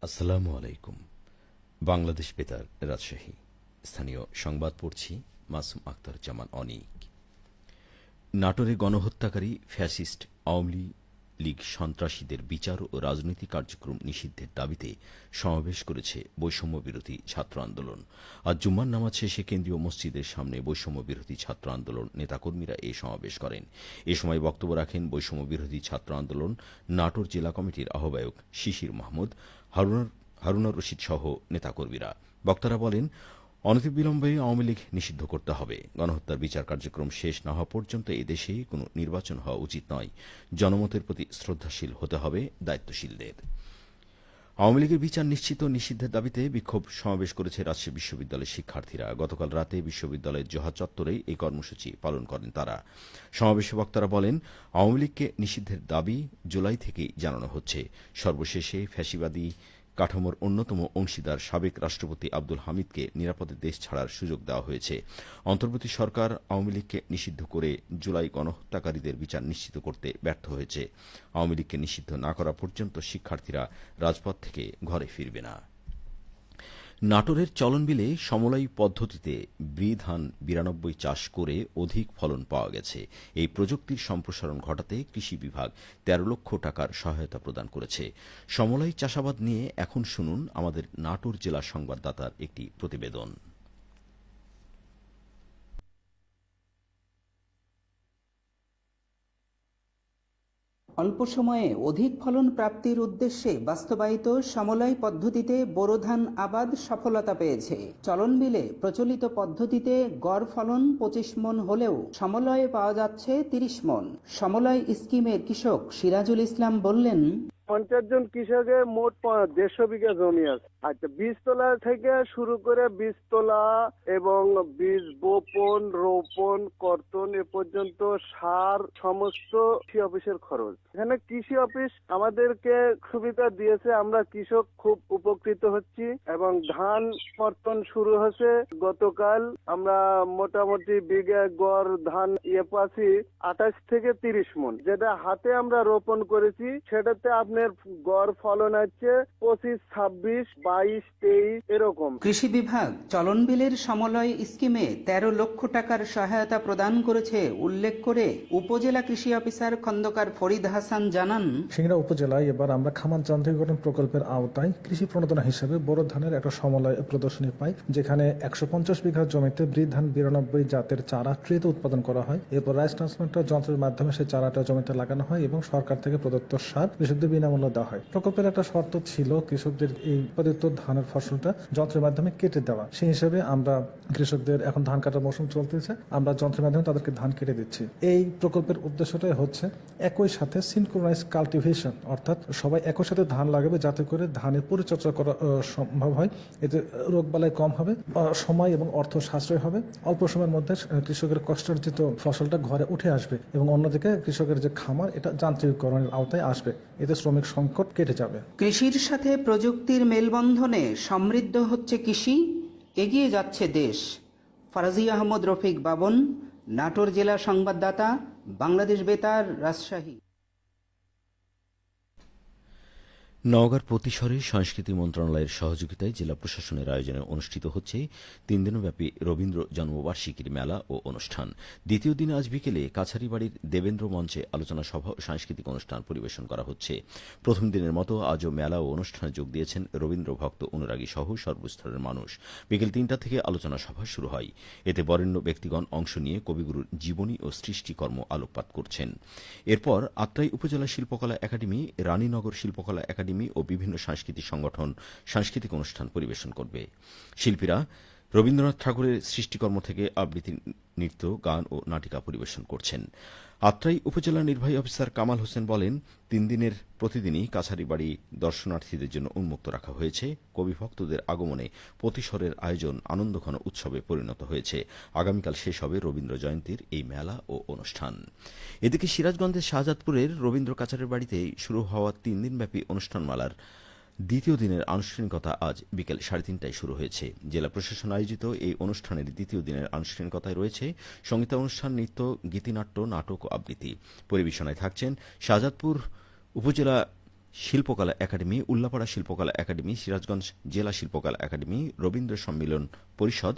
আসসালামু আলাইকুম। বাংলাদেশ বেতার, রাজশাহী। স্থানীয় সংবাদ পড়ছি মাসুম আক্তার জামান অনিক। নাটোরে গণহত্যাকারী ফ্যাসিস্ট আওয়ামী লীগ সন্ত্রাসীদের বিচার ও রাজনৈতিক কার্যক্রম নিষিদ্ধের দাবিতে সমাবেশ করেছে বৈষম্য বিরোধী ছাত্র আন্দোলন। আজ জুম্মার নামাজ শেষে কেন্দ্রীয় মসজিদের সামনে বৈষম্য বিরোধী ছাত্র আন্দোলন নেতাকর্মীরা এই সমাবেশ করেন। এ সময় বক্তব্য রাখেন বৈষম্য বিরোধী ছাত্র আন্দোলন নাটোর জেলা কমিটির আহ্বায়ক শিশির মাহমুদ, হারুনুর রশিদ সহ নেতাকর্মীরা। বক্তারা বলেন, অনতিবিলম্বে আওয়ামী লীগ নিষিদ্ধ করতে হবে। গণহত্যার বিচার কার্যক্রম শেষ না হওয়া পর্যন্ত এদেশে কোনো নির্বাচন হওয়া উচিত নয়। জনমতের প্রতি শ্রদ্ধাশীল হতে হবে দায়িত্বশীলদের। আওয়ামী লীগের বিচার নিশ্চিত ও নিষিদ্ধের দাবিতে বিক্ষোভ সমাবেশ করেছে রাজশাহী বিশ্ববিদ্যালয়ের শিক্ষার্থীরা। গতকাল রাতে বিশ্ববিদ্যালয়ের জোহা চত্বরে এই কর্মসূচি পালন করেন তারা। সমাবেশে বক্তারা বলেন, আওয়ামী লীগকে নিষিদ্ধের দাবি জুলাই থেকেই জানানো হচ্ছে। সর্বশেষে ফ্যাসিবাদী কাঠামোর অন্যতম অংশীদার সাবেক রাষ্ট্রপতি আব্দুল হামিদকে নিরাপদে দেশ ছাড়ার সুযোগ দেওয়া হয়েছে। অন্তর্বর্তী সরকার আওয়ামী লীগকে নিষিদ্ধ করে জুলাই গণহত্যাকারীদের বিচার নিশ্চিত করতে ব্যর্থ হয়েছে। আওয়ামী লীগকে নিষিদ্ধ না করা পর্যন্ত শিক্ষার্থীরা রাজপথ থেকে ঘরে ফিরবে না। নাটোরের চলনবিলে সমলয় পদ্ধতিতে ব্রি ধান ৯২ চাষ করে অধিক ফলন পাওয়া গেছে। এই প্রযুক্তির সম্প্রসারণ ঘটাতে কৃষি বিভাগ ১৩ লক্ষ টাকার সহায়তা প্রদান করেছে। সমলয় চাষাবাদ নিয়ে এখন শুনুন আমাদের নাটোর জেলা সংবাদদাতার একটি প্রতিবেদন। অল্প সময়ে অধিক ফলন প্রাপ্তির উদ্দেশ্যে বাস্তবায়িত সমলয় পদ্ধতিতে বোরো ধান আবাদ সফলতা পেয়েছে। চলনবিলে প্রচলিত পদ্ধতিতে গড় ফলন ২৫ মণ হলেও সমলয়ে পাওয়া যাচ্ছে ৩০ মণ। সমলয় স্কিমের কৃষক সিরাজুল ইসলাম বললেন, ৫০ জন কৃষকের মোট ১৫০ বিঘা জমি আছে। আচ্ছা, বীজ তোলা থেকে শুরু করে বীজ তোলা এবং বীজ বপন, রোপণ, কর্তন এ পর্যন্ত সার সমস্ত কৃষি অফিসের খরচ। এখানে কৃষি অফিস আমাদেরকে সুবিধা দিয়েছে, আমরা কৃষক খুব উপকৃত হচ্ছি এবং ধান কর্তন শুরু হয়েছে গতকাল। আমরা মোটামুটি বিঘা গড় ধান পাচ্ছি ২৮ থেকে ৩০ মণ। যেটা হাতে আমরা রোপণ করেছি সেটাতে আপনার গড় ফলন আছে ২৫, ২৬, ২২, ২৩ এরকম। কৃষি বিভাগ চলনবিলের সমলয় স্কিমে ১৩ লক্ষ টাকার সহায়তা প্রদান করেছে উল্লেখ করে উপজেলা কৃষি অফিসার খন্দকার ফরিদ হাসান জানান, সিংড়া উপজেলায় এবার আমরা খামার যান্ত্রিকীকরণ প্রকল্পের আওতায় কৃষি প্রণোদনা হিসেবে বোরো ধানের একটা সমলয় প্রদর্শনী পাই, যেখানে ১৫০ বিঘা জমিতে ব্রি ধান ৯২ জাতের চারা ট্রেতে উৎপাদন করা হয়। এরপর রাইস ট্রান্সপ্লান্টার যন্ত্রের মাধ্যমে সেই চারাটা জমিতে লাগানো হয় এবং সরকার থেকে প্রদত্ত সার বিশুদ্ধ বিনামূল্য দেওয়া হয়। প্রকল্পের একটা শর্ত ছিল কৃষকদের এই উৎপাদিত ধানের ফসলটা যন্ত্রের মাধ্যমে কেটে দেওয়া। সেই হিসেবে আমরা কৃষকদের, এখন ধান কাটার মৌসুম চলতেছে, আমরা যন্ত্রের মাধ্যমে তাদেরকে ধান কেটে দিচ্ছি। এই প্রকল্পের উদ্দেশ্যটাই হচ্ছে একই সাথে সিনক্রোনাইজ কাল্টিভেশন, অর্থাৎ সবাই একই সাথে ধান লাগাবে যাতে করে ধানের পরিচর্যা করা সম্ভব হয়। এতে রোগবালাই কম হবে, সময় এবং অর্থ সাশ্রয় হবে। অল্প সময়ের মধ্যে কৃষকের কষ্টার্জিত ফসলটা ঘরে উঠে আসবে এবং অন্যদিকে কৃষকের যে খামার এটা যান্ত্রিকীকরণের আওতায় আসবে। এতে শ্রমিক সংকট কেটে যাবে। কৃষির সাথে প্রযুক্তির মেলবন্ধনে সমৃদ্ধ হচ্ছে কৃষি, এগিয়ে যাচ্ছে দেশ। ফারাজি আহমদ রফিক বাবন, নাটোর জেলা সংবাদদাতা, বাংলাদেশ বেতার, রাজশাহী। নওগাঁর প্রতিশরে সংস্কৃতি মন্ত্রণালয়ের সহযোগিতায় জেলা প্রশাসনের আয়োজনে অনুষ্ঠিত হচ্ছে ৩ দিনব্যাপী রবীন্দ্র জন্মবার্ষিকীর মেলা ও অনুষ্ঠান। দ্বিতীয় দিনে আজ বিকেলে কাছারিবাড়ির দেবেন্দ্র মঞ্চে আলোচনা সভা ও সাংস্কৃতিক অনুষ্ঠান পরিবেশন করা হচ্ছে। প্রথম দিনের মতো আজও মেলা ও অনুষ্ঠানে যোগ দিয়েছেন রবীন্দ্র ভক্ত, অনুরাগী সহ সর্বস্তরের মানুষ। বিকেল ৩টা থেকে আলোচনা সভা শুরু হয়। এতে বরেণ্য ব্যক্তিগণ অংশ নিয়ে কবিগুরুর জীবনী ও সৃষ্টিকর্ম আলোকপাত করছেন। এরপর আত্রাই উপজেলা শিল্পকলা একাডেমি, রানীনগর শিল্পকলা একাডেমি ও বিভিন্ন সাংস্কৃতিক সংগঠন সাংস্কৃতিক অনুষ্ঠান পরিবেশন করবে। শিল্পীরা রবীন্দ্রনাথ ঠাকুরের সৃষ্টিকর্ম থেকে আবৃত্তি, নৃত্য, গান ও নাটিকা পরিবেশন করছেন। আত্রাই উপজেলা নির্বাহী অফিসার কামাল হোসেন বলেন, ৩ দিনের প্রতিদিনই কাছারিবাড়ি দর্শনার্থীদের জন্য উন্মুক্ত রাখা হয়েছে। কবি ভক্তদের আগমনে প্রতিশরের আয়োজন আনন্দঘন উৎসবে পরিণত হয়েছে। আগামীকাল শেষ হবে রবীন্দ্র জয়ন্তীর এই মেলা ও অনুষ্ঠান। এদিকে সিরাজগঞ্জের শাহজাদপুরের রবীন্দ্র কাছারির বাড়িতে শুরু হওয়া 3 দিনব্যাপী অনুষ্ঠানমালার দ্বিতীয় দিনের আনুষ্ঠানিকতা আজ বিকেল ৩:৩০টায় শুরু হয়েছে। জেলা প্রশাসন আয়োজিত এই অনুষ্ঠানের দ্বিতীয় দিনের আনুষ্ঠানিকতায় রয়েছে সঙ্গীতানুষ্ঠান, নৃত্য, গীতিনাট্য, নাটক ও আবৃত্তি। পরিবেশনায় থাকছেন শাহজাদপুর উপজেলা শিল্পকলা একাডেমি, উল্লাপাড়া শিল্পকলা একাডেমি, সিরাজগঞ্জ জেলা শিল্পকলা একাডেমি, রবীন্দ্র সম্মিলন পরিষদ,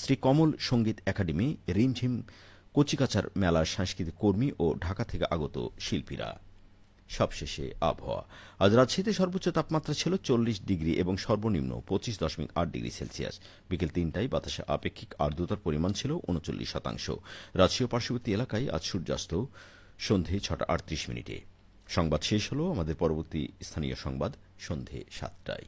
শ্রী কমল সঙ্গীত একাডেমি, রিমঝিম কচিকাচার মেলার সাংস্কৃতিক কর্মী ও ঢাকা থেকে আগত শিল্পীরা। সবশেষে আবহাওয়া। আজ রাজশাহীতে সর্বোচ্চ তাপমাত্রা ছিল 40 ডিগ্রি এবং সর্বনিম্ন 25.8 ডিগ্রি সেলসিয়াস। বিকেল 3টায় বাতাসে আপেক্ষিক আর্দ্রতার পরিমাণ ছিল 39%। রাজশাহী ও পার্শ্ববর্তী এলাকায় আজ সূর্যাস্ত সন্ধে 6টা 38 মিনিটে। সংবাদ শেষ হল। আমাদের পরবর্তী স্থানীয় সংবাদ সন্ধে 7টায়।